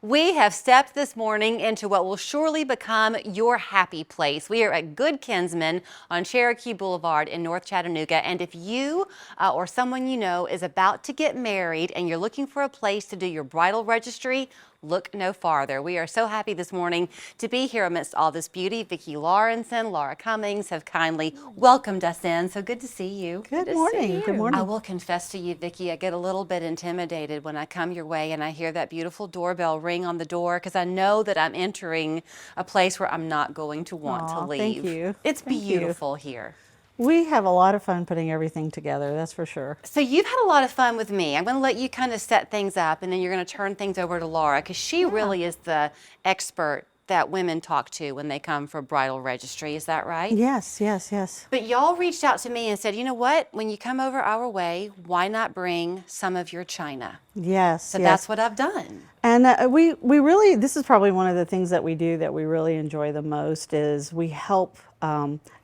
We have stepped this morning into what will surely become your happy place. We are at Good Kinsmen on Cherokee Boulevard in North Chattanooga. And if you or someone you know is about to get married and you're looking for a place to do your bridal registry, look no farther. We are so happy this morning to be here amidst all this beauty. Vicki Lawrence and Laura Cummings have kindly welcomed us in. So good to see you. Good morning. Good morning. I will confess to you, Vicki, I get a little bit intimidated when I come your way and I hear that beautiful doorbell ring on the door because I know that I'm entering a place where I'm not going to want to leave. Thank you. It's beautiful here. We have a lot of fun putting everything together, that's for sure. So you've had a lot of fun with me. I'm going to let you kind of set things up and then you're going to turn things over to Laura because she really is the expert that women talk to when they come for bridal registry. Is that right? Yes, yes, yes. But y'all reached out to me and said, you know what? When you come over our way, why not bring some of your china? Yes. So that's what I've done. And we really, this is probably one of the things that we do that we really enjoy the most is we help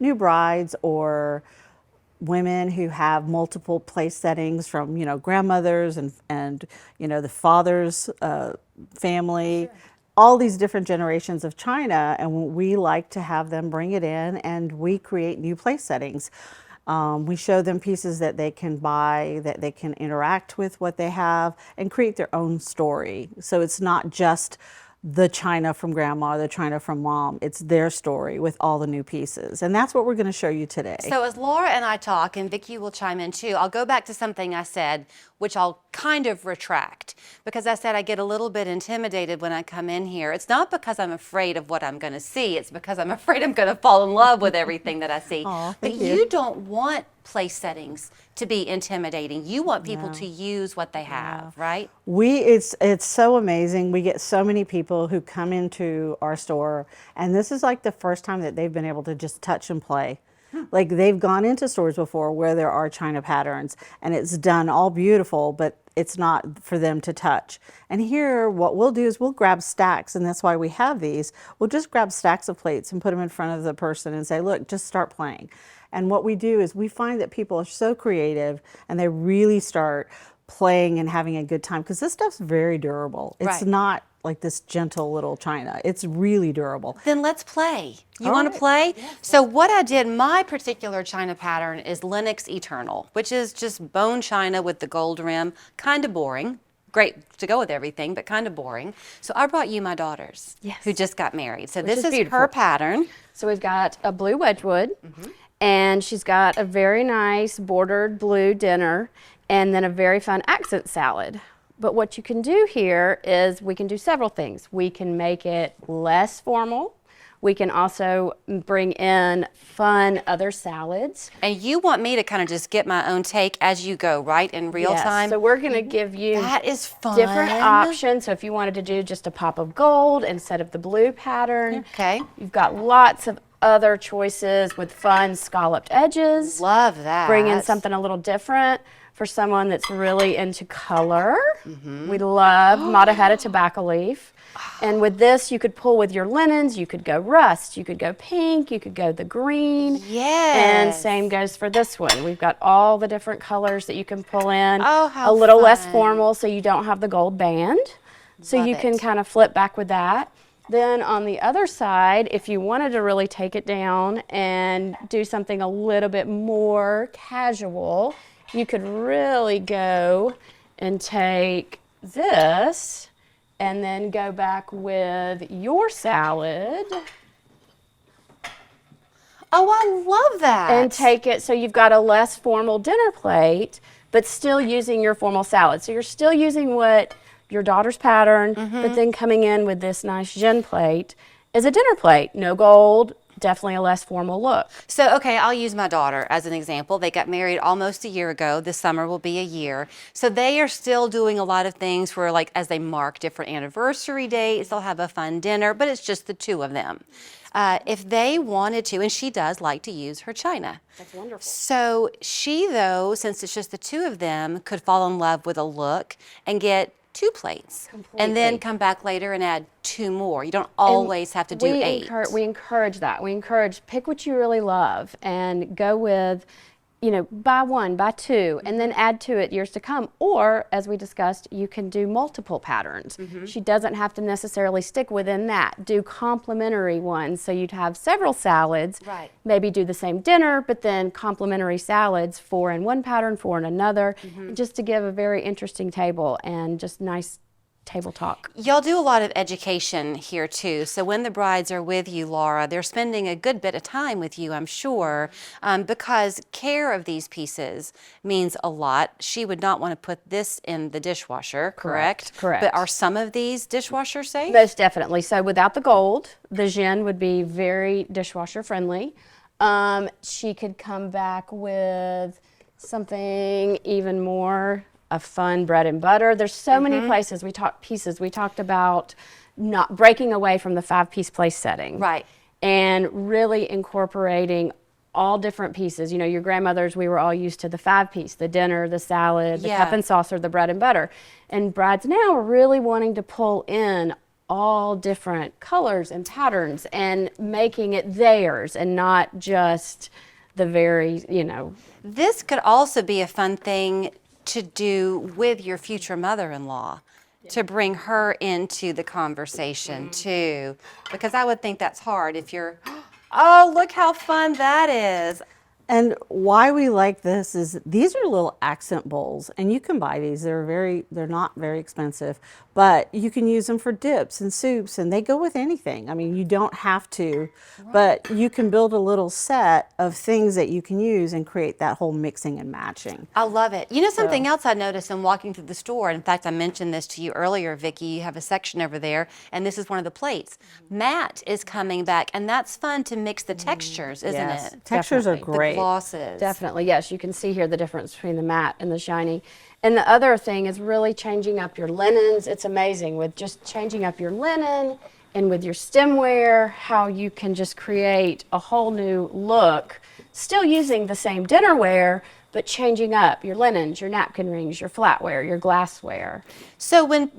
new brides or women who have multiple place settings from, grandmothers and the father's family. Sure. All these different generations of china, and we like to have them bring it in and we create new place settings. We show them pieces that they can buy, that they can interact with what they have and create their own story. So it's not just the china from grandma, the china from mom. It's their story with all the new pieces. And that's what we're going to show you today. So as Laura and I talk, and Vicki will chime in too, I'll go back to something I said, which I'll kind of retract, because I said I get a little bit intimidated when I come in here. It's not because I'm afraid of what I'm going to see. It's because I'm afraid I'm going to fall in love with everything that I see. But you don't want place settings to be intimidating. You want people to use what they have, right? It's so amazing. We get so many people who come into our store, and this is like the first time that they've been able to just touch and play. Like they've gone into stores before where there are china patterns and it's done all beautiful, but it's not for them to touch. And here what we'll do is we'll grab stacks, and that's why we have these. We'll just grab stacks of plates and put them in front of the person and say, look, just start playing. And what we do is we find that people are so creative and they really start playing and having a good time because this stuff's very durable. It's not like this gentle little china. It's really durable. Then let's play. You want to play? Yes. So what I did, my particular china pattern is Lenox Eternal, which is just bone china with the gold rim. Kind of boring. Great to go with everything, but kind of boring. So I brought you my daughters who just got married. So this is her pattern. So we've got a blue Wedgwood, and she's got a very nice bordered blue dinner, and then a very fun accent salad. But what you can do here is we can do several things. We can make it less formal. We can also bring in fun other salads. And you want me to kind of just get my own take as you go, right, in real time? So we're going to give you that is fun. Different options. So if you wanted to do just a pop of gold instead of the blue pattern, you've got lots of other choices with fun scalloped edges. Love that. Bring in something a little different. For someone that's really into color, we love Mataheta tobacco leaf. And with this, you could pull with your linens, you could go rust, you could go pink, you could go the green. Yes. And same goes for this one. We've got all the different colors that you can pull in. Oh, how a little fun. Less formal so you don't have the gold band. So you can kind of flip back with that. Then on the other side, if you wanted to really take it down and do something a little bit more casual, you could really go and take this and then go back with your salad. Oh, I love that. And take it so you've got a less formal dinner plate, but still using your formal salad. So you're still using what your daughter's pattern, but then coming in with this nice gin plate as a dinner plate. No gold. Definitely a less formal look. So, okay, I'll use my daughter as an example. They got married almost a year ago. This summer will be a year. So they are still doing a lot of things where, like, as they mark different anniversary dates, they'll have a fun dinner, but it's just the two of them. If they wanted to, and she does like to use her china. That's wonderful. So she, though, since it's just the two of them, could fall in love with a look and get 2 plates. Completely. And then come back later and add 2 more. You don't always have to do 8. We encourage that. We encourage pick what you really love and go with you know, buy one, buy two, and then add to it years to come. Or, as we discussed, you can do multiple patterns. She doesn't have to necessarily stick within that. Do complementary ones. So you'd have several salads. Right. Maybe do the same dinner, but then complementary salads, 4 in one pattern, 4 in another, just to give a very interesting table and just nice table talk. Y'all do a lot of education here too. So when the brides are with you, Laura, they're spending a good bit of time with you, I'm sure, because care of these pieces means a lot. She would not want to put this in the dishwasher, correct? Correct. But are some of these dishwasher safe? Most definitely. So without the gold, the Jean would be very dishwasher friendly. She could come back with something even more a fun bread and butter. There's so many places we talked about not breaking away from the 5-piece place setting. Right. And really incorporating all different pieces. You know, your grandmothers, we were all used to the 5-piece, the dinner, the salad, the cup and saucer, the bread and butter. And brides now are really wanting to pull in all different colors and patterns and making it theirs and not just the very, you know. This could also be a fun thing to do with your future mother-in-law, to bring her into the conversation too, because I would think that's hard if you're, oh, look how fun that is. And why we like this is these are little accent bowls, and you can buy these. They're not very expensive, but you can use them for dips and soups, and they go with anything. I mean, you don't have to, but you can build a little set of things that you can use and create that whole mixing and matching. I love it. You know something else I noticed in walking through the store, in fact, I mentioned this to you earlier, Vicki, you have a section over there, and this is one of the plates. Matte is coming back, and that's fun to mix the textures, isn't it? Textures are great. Glosses. Definitely, yes. You can see here the difference between the matte and the shiny. And the other thing is really changing up your linens. It's amazing with just changing up your linen and with your stemware, how you can just create a whole new look, still using the same dinnerware, but changing up your linens, your napkin rings, your flatware, your glassware. So when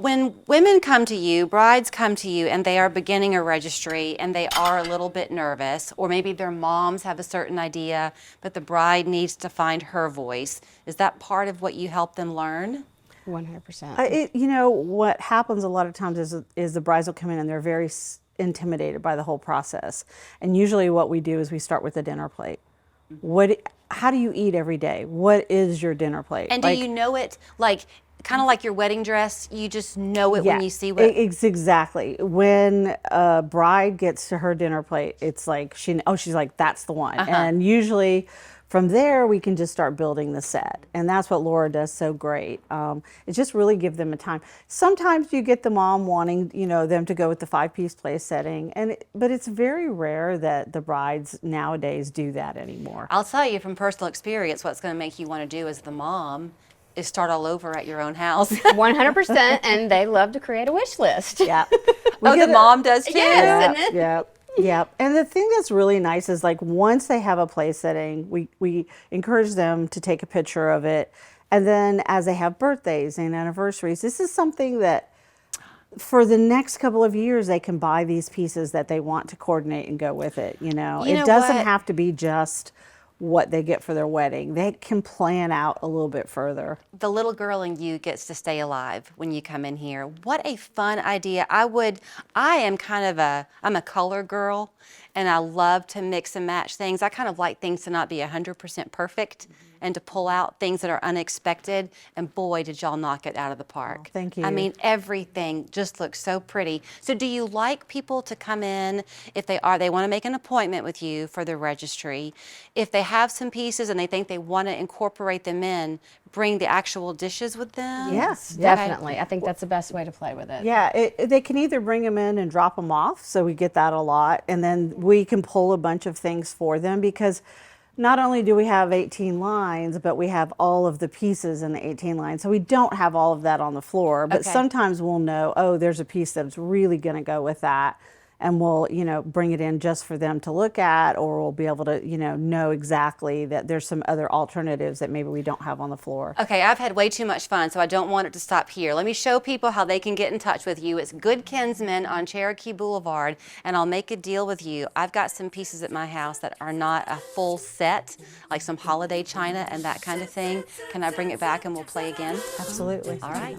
women come to you, brides come to you, and they are beginning a registry and they are a little bit nervous, or maybe their moms have a certain idea, but the bride needs to find her voice, is that part of what you help them learn? 100%. You know, what happens a lot of times is the brides will come in and they're very intimidated by the whole process. And usually what we do is we start with the dinner plate. How do you eat every day? What is your dinner plate? And do you know it, like, kind of like your wedding dress, you just know it when you see what? It's exactly. When a bride gets to her dinner plate, it's like, she's like, that's the one. And usually from there, we can just start building the set. And that's what Laura does so great. It's just really give them a time. Sometimes you get the mom wanting, you know, them to go with the 5-piece place setting, but it's very rare that the brides nowadays do that anymore. I'll tell you from personal experience, what's going to make you want to do as the mom is start all over at your own house. 100%, and they love to create a wish list. Yeah. Oh, the mom does too? Yes. Yep. Yep. And the thing that's really nice is, like, once they have a place setting, we encourage them to take a picture of it. And then as they have birthdays and anniversaries, this is something that for the next couple of years, they can buy these pieces that they want to coordinate and go with it. You know, it doesn't have to be just what they get for their wedding. They can plan out a little bit further. The little girl in you gets to stay alive when you come in here. What a fun idea. I'm a color girl, and I love to mix and match things. I kind of like things to not be 100% perfect and to pull out things that are unexpected. And boy, did y'all knock it out of the park. Oh, thank you. I mean, everything just looks so pretty. So do you like people to come in if they want to make an appointment with you for the registry? If they have some pieces and they think they want to incorporate them in, bring the actual dishes with them? Yes, Definitely. I think that's the best way to play with it. Yeah, they can either bring them in and drop them off, so we get that a lot, and then we can pull a bunch of things for them, because not only do we have 18 lines, but we have all of the pieces in the 18 lines. So we don't have all of that on the floor, but sometimes we'll know, oh, there's a piece that's really going to go with that. and we'll, bring it in just for them to look at, or we'll be able to, know exactly that there's some other alternatives that maybe we don't have on the floor. Okay, I've had way too much fun, so I don't want it to stop here. Let me show people how they can get in touch with you. It's Good Kinsmen on Cherokee Boulevard, and I'll make a deal with you. I've got some pieces at my house that are not a full set, like some holiday china and that kind of thing. Can I bring it back and we'll play again? Absolutely. All right.